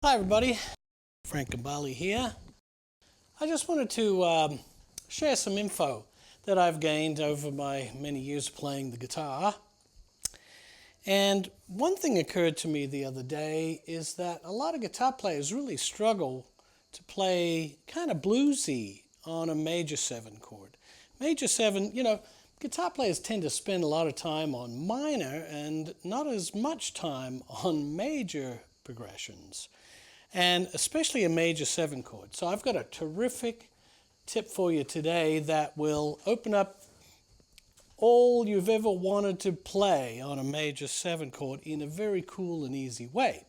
Hi everybody, Frank Gambale here. I just wanted to share some info that I've gained over my many years playing the guitar. And one thing occurred to me the other day is that a lot of guitar players really struggle to play kind of bluesy on a major 7 chord. Major 7, guitar players tend to spend a lot of time on minor and not as much time on major progressions, and especially a major 7 chord. So I've got a terrific tip for you today that will open up all you've ever wanted to play on a major 7 chord in a very cool and easy way.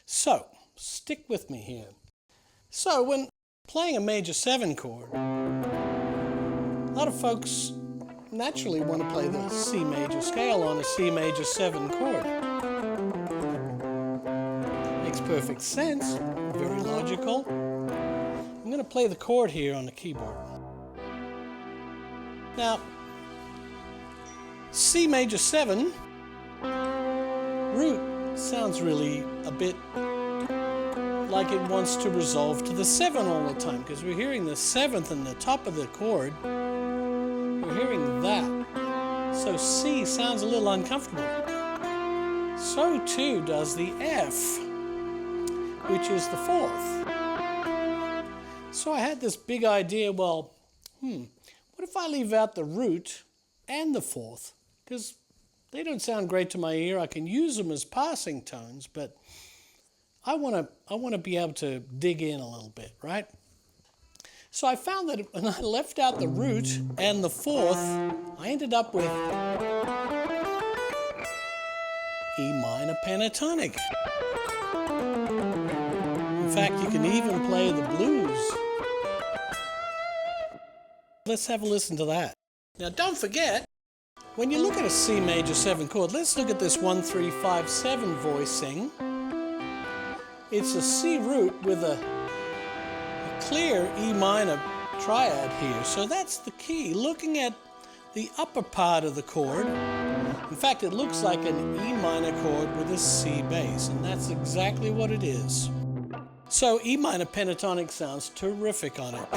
So stick with me here. So when playing a major 7 chord, a lot of folks naturally want to play the C major scale on a C major 7 chord. Makes perfect sense, very logical. I'm going to play the chord here on the keyboard. Now, C major 7, root sounds really a bit like it wants to resolve to the 7 all the time, because we're hearing the 7th in the top of the chord. We're hearing that. So C sounds a little uncomfortable. So too does the F, which is the 4th. So I had this big idea, well, what if I leave out the root and the 4th? Because they don't sound great to my ear. I can use them as passing tones, but I want to be able to dig in a little bit, right? So I found that when I left out the root and the 4th, I ended up with E minor pentatonic. In fact, you can even play the blues. Let's have a listen to that. Now don't forget, when you look at a C major 7 chord, let's look at this 1, 3, 5, 7 voicing. It's a C root with a clear E minor triad here. So that's the key. Looking at the upper part of the chord, in fact, it looks like an E minor chord with a C bass, and that's exactly what it is. So E minor pentatonic sounds terrific on it.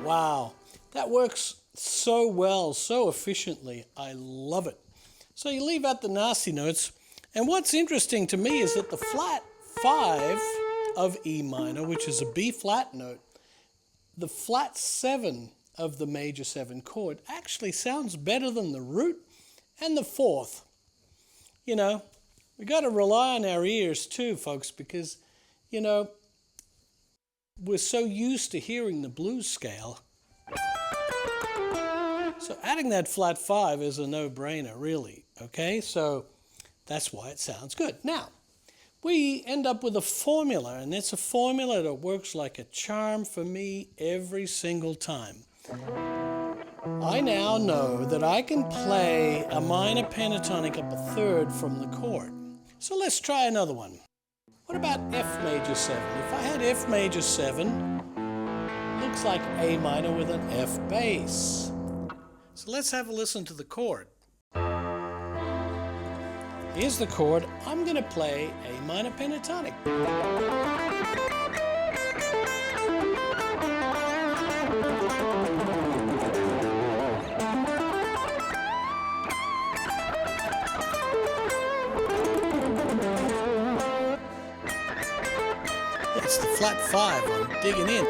Wow, that works so well, so efficiently. I love it. So you leave out the nasty notes, and what's interesting to me is that the flat 5 of E minor, which is a B flat note, the flat 7 of the major 7 chord actually sounds better than the root and the 4th. We got to rely on our ears too, folks, because, we're so used to hearing the blues scale. So adding that flat 5 is a no-brainer, really, okay? So that's why it sounds good. Now, we end up with a formula, and it's a formula that works like a charm for me every single time. I now know that I can play a minor pentatonic up a 3rd from the chord. So let's try another one. What about F major 7? If I had F major 7, looks like A minor with an F bass. So let's have a listen to the chord. Here's the chord. I'm going to play A minor pentatonic. It's the flat 5. I'm digging in.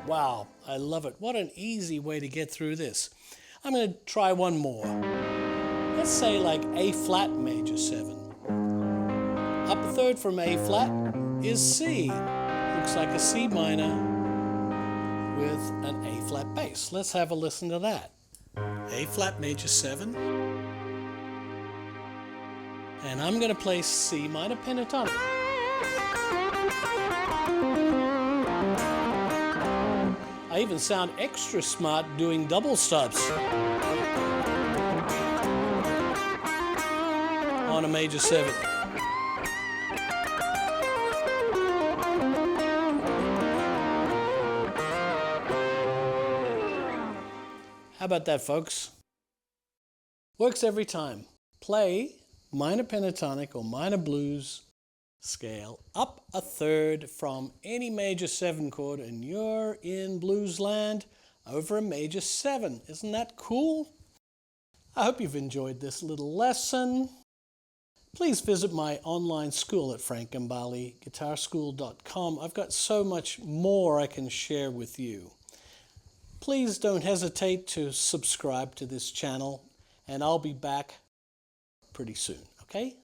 Wow, I love it. What an easy way to get through this. I'm going to try one more. Let's say like A flat major 7. Up a 3rd from A flat is C. Looks like a C minor with an A flat bass. Let's have a listen to that. A flat major 7. And I'm going to play C minor pentatonic. I even sound extra smart doing double stops on a major 7. How about that, folks? Works every time. Play minor pentatonic or minor blues scale up a third from any major 7 chord and you're in blues land over a major 7. Isn't that cool? I hope you've enjoyed this little lesson. Please visit my online school at guitarschool.com. I've got so much more I can share with you. Please don't hesitate to subscribe to this channel, and I'll be back pretty soon, okay?